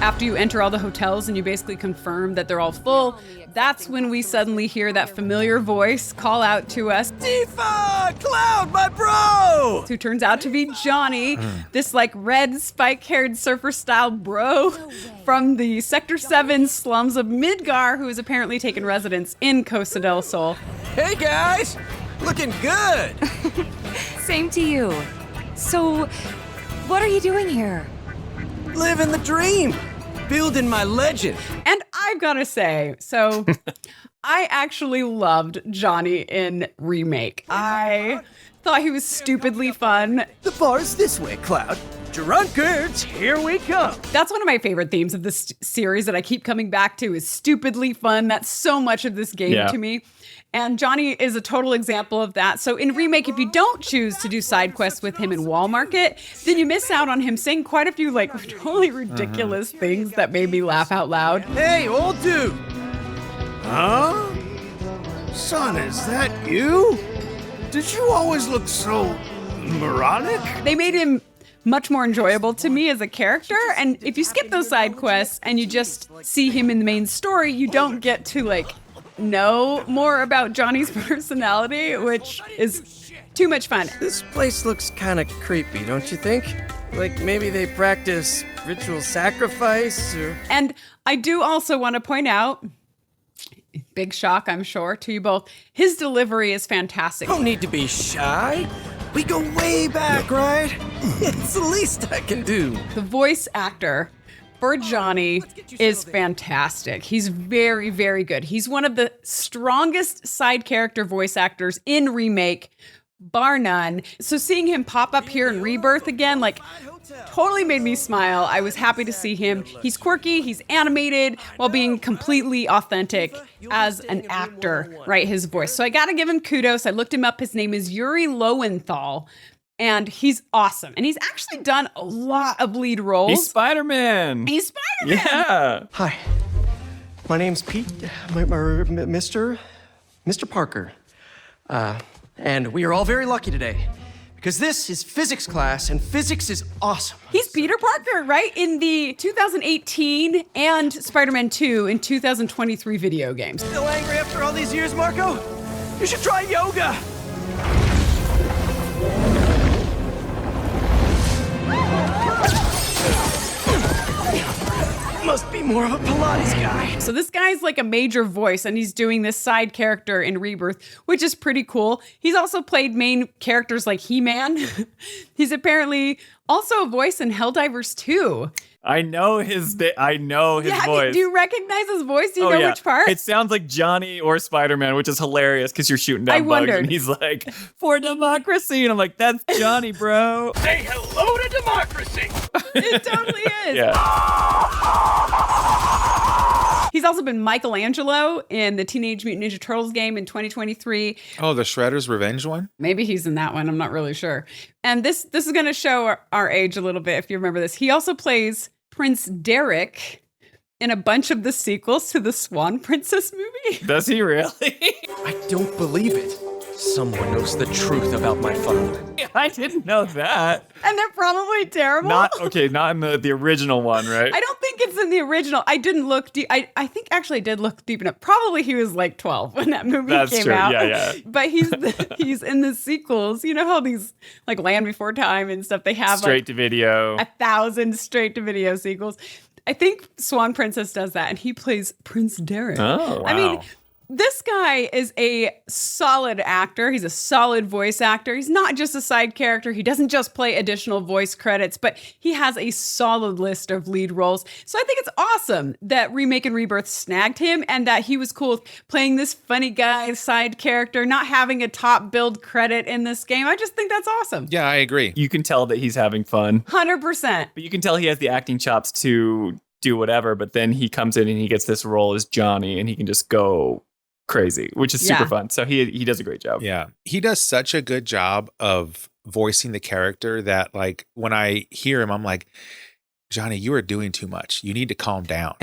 after you enter all the hotels and you basically confirm that they're all full, that's when we suddenly hear that familiar voice call out to us, Tifa! Cloud, my bro! who turns out to be Johnny, this like red spike-haired surfer-style bro from the Sector 7 slums of Midgar, who has apparently taken residence in Costa del Sol. Hey guys! Looking good! Same to you. So, what are you doing here? Living the dream! Building my legend! And I've got to say, so I actually loved Johnny in Remake. I thought he was stupidly fun. The bar's this way, Cloud. Drunkards, here we come! That's one of my favorite themes of this series that I keep coming back to is stupidly fun. That's so much of this game to me. And Johnny is a total example of that. So in Remake, if you don't choose to do side quests with him in Wall Market, then you miss out on him saying quite a few like totally ridiculous things that made me laugh out loud. Hey, old dude! Huh? Son, is that you? Did you always look so moronic? They made him much more enjoyable to me as a character. And if you skip those side quests and you just see him in the main story, you don't get to like know more about Johnny's personality, which is too much fun. This place looks kind of creepy, don't you think? Like maybe they practice ritual sacrifice or... And I do also want to point out, big shock, I'm sure, to you both, his delivery is fantastic. Don't need to be shy. We go way back, right? It's the least I can do. The voice actor for Johnny is fantastic. He's very, very good. He's one of the strongest side character voice actors in Remake, bar none. So seeing him pop up here in Rebirth again, like, totally made me smile. I was happy to see him. He's quirky, he's animated, while being completely authentic as an actor, right? His voice. So I gotta give him kudos. I looked him up. His name is Yuri Lowenthal. And he's awesome. And he's actually done a lot of lead roles. He's Spider-Man. He's Spider-Man. Yeah. Hi, my name's Pete, Mr. Parker. And we are all very lucky today because this is physics class and physics is awesome. He's Peter Parker, right? In the 2018 and Spider-Man 2 in 2023 video games. Still angry after all these years, Marco? You should try yoga. Must be more of a Pilates guy. So this guy's like a major voice and he's doing this side character in Rebirth, which is pretty cool. He's also played main characters like He-Man. He's apparently also a voice in Helldivers 2. I know his voice. Do you recognize his voice? Do you know which part? It sounds like Johnny or Spider-Man, which is hilarious because you're shooting down bugs and he's like, for democracy. And I'm like, that's Johnny, bro. Say hello to democracy. It totally is. Yeah. He's also been Michelangelo in the Teenage Mutant Ninja Turtles game in 2023. Oh, the Shredder's Revenge one? Maybe he's in that one. I'm not really sure. And this is going to show our age a little bit if you remember this. He also plays Prince Derek in a bunch of the sequels to the Swan Princess movie. Does he really? I don't believe it. Someone knows the truth about my father. I didn't know that. And they're probably terrible. Not in the original one, right? I don't think it's in the original. I didn't look deep. I think actually I did look deep enough. Probably he was like 12 when that movie came out. Yeah. But he's in the sequels. You know how these like Land Before Time and stuff, they have straight like to video. 1,000 straight to video sequels. I think Swan Princess does that and he plays Prince Derek. Oh, wow. I mean, this guy is a solid actor. He's a solid voice actor. He's not just a side character. He doesn't just play additional voice credits, but he has a solid list of lead roles. So I think it's awesome that Remake and Rebirth snagged him and that he was cool with playing this funny guy side character, not having a top build credit in this game. I just think that's awesome. Yeah, I agree. You can tell that he's having fun. 100%. But you can tell he has the acting chops to do whatever, but then he comes in and he gets this role as Johnny and he can just go crazy, which is super fun. So he does a great job. Yeah. He does such a good job of voicing the character that like when I hear him, I'm like, Johnny, you are doing too much. You need to calm down.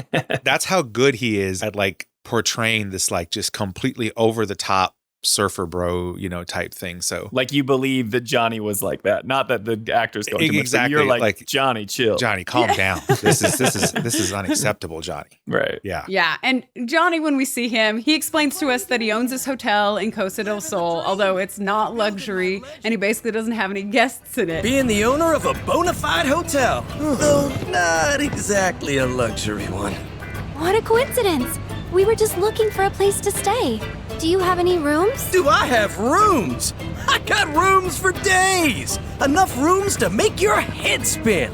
That's how good he is at like portraying this like just completely over the top surfer bro, type thing. So Like you believe that Johnny was like that, not that the actor's going to exactly. You're like Johnny, chill. Johnny, calm down. This is unacceptable, Johnny. Right. Yeah. Yeah, and Johnny, when we see him, he explains to us that he owns his hotel in Costa del Sol, although it's not luxury, and he basically doesn't have any guests in it. Being the owner of a bona fide hotel, though not exactly a luxury one. What a coincidence. We were just looking for a place to stay. Do you have any rooms? Do I have rooms? I got rooms for days. Enough rooms to make your head spin.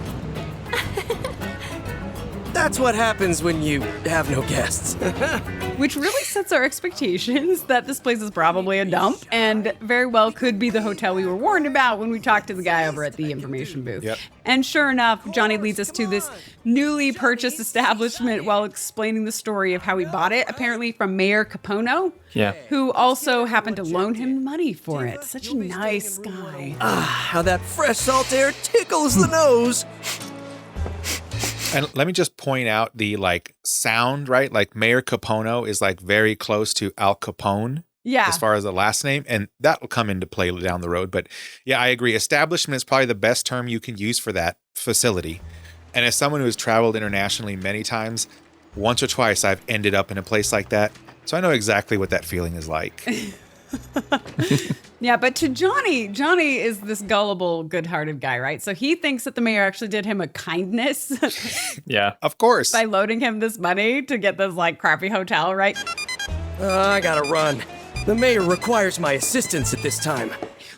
That's what happens when you have no guests. Which really sets our expectations that this place is probably a dump and very well could be the hotel we were warned about when we talked to the guy over at the information booth. Yep. And sure enough, Johnny leads us to this newly purchased establishment while explaining the story of how he bought it, apparently from Mayor Capono, Yeah. who also happened to loan him money for it. Such a nice guy. How that fresh salt air tickles the nose. And let me just point out the sound, right? Like Mayor Capono is very close to Al Capone. Yeah. As far as the last name, and that will come into play down the road. But yeah, I agree. Establishment is probably the best term you can use for that facility. And as someone who has traveled internationally many times, once or twice I've ended up in a place like that. So I know exactly what that feeling is like. Yeah, but to Johnny is this gullible, good-hearted guy, right? So he thinks that the mayor actually did him a kindness Yeah. Of course. by loading him this money to get this crappy hotel, right? I gotta run. The mayor requires my assistance at this time.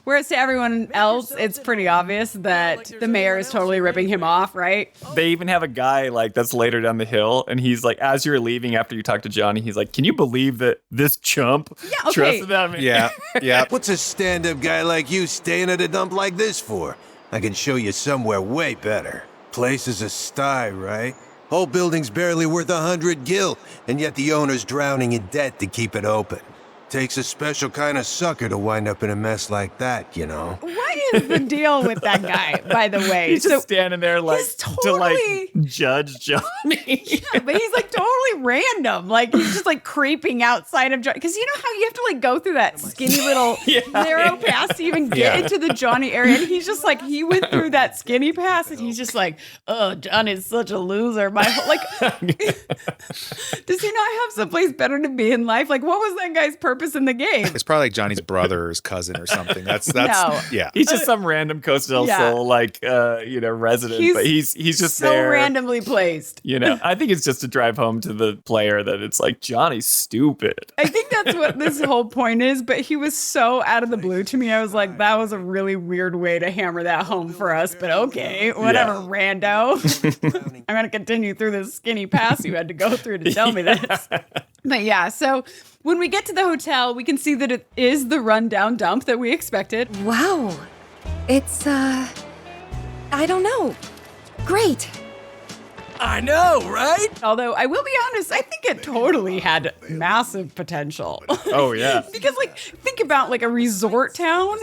Whereas to everyone else, it's pretty obvious that the mayor is totally ripping him off, right? They even have a guy that's later down the hill, and he's like, as you're leaving after you talk to Johnny, he's like, "Can you believe that this chump okay. trusted them?" Yeah. Yeah. What's a stand-up guy like you staying at a dump like this for? I can show you somewhere way better. Place is a sty, right? Whole building's barely worth 100 gil, and yet the owner's drowning in debt to keep it open. Takes a special kind of sucker to wind up in a mess like that, you know? What is the deal with that guy, by the way? He's just standing there he's totally- to judge Johnny. Yeah, but he's totally random. He's just creeping outside of Johnny. Because you know how you have to go through that skinny little narrow pass to even get into the Johnny area. And he's just he went through that skinny pass and he's just oh, Johnny's such a loser. My whole, does he not have someplace better to be in life? What was that guy's purpose in the game? It's probably like Johnny's brother or his cousin or something. That's No. yeah. He's just some random Costa del Sol, resident, but he's just so there. randomly placed. I think it's just to drive home to the player that it's Johnny's stupid. I think that's what this whole point is, but he was so out of the blue to me. I was like, that was a really weird way to hammer that home for us, but okay, whatever, rando. I'm going to continue through this skinny pass you had to go through to tell me this. But yeah, so when we get to the hotel, we can see that it is the rundown dump that we expected. Wow. It's, I don't know. Great. I know, right? Although I will be honest, I think it totally had massive potential. Oh, yeah. Because think about a resort town.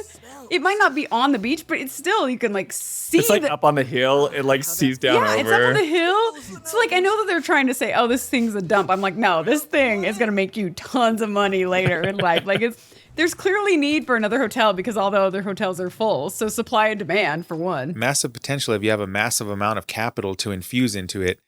It might not be on the beach, but it's still, you can see It's up on the hill. It sees down over. Yeah, it's up on the hill. So I know that they're trying to say, oh, this thing's a dump. I'm like, no, this thing is going to make you tons of money later in life. There's clearly need for another hotel because all the other hotels are full. So supply and demand for one. Massive potential if you have a massive amount of capital to infuse into it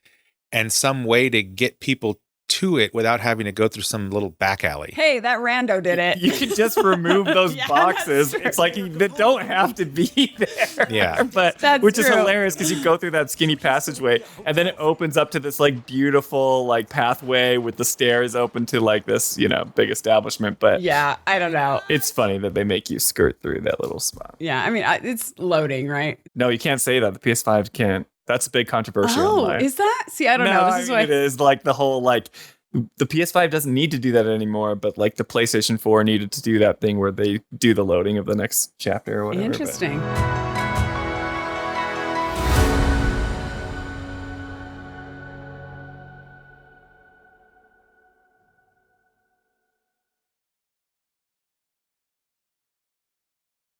and some way to get people to it without having to go through some little back alley. Hey, that rando did it. You can just remove those Yeah, boxes. that's true. It's they don't have to be there. Yeah. But That's which is true. hilarious because you go through that skinny passageway and then it opens up to this beautiful pathway with the stairs open to this, big establishment. But Yeah, I don't know. it's funny that they make you skirt through that little spot. Yeah, I mean, it's loading, right? No, you can't say that. The PS5 can't. That's a big controversy Oh, online. is that? See, I don't know. This is why it is the whole the PS5 doesn't need to do that anymore, but the PlayStation 4 needed to do that thing where they do the loading of the next chapter or whatever. Interesting.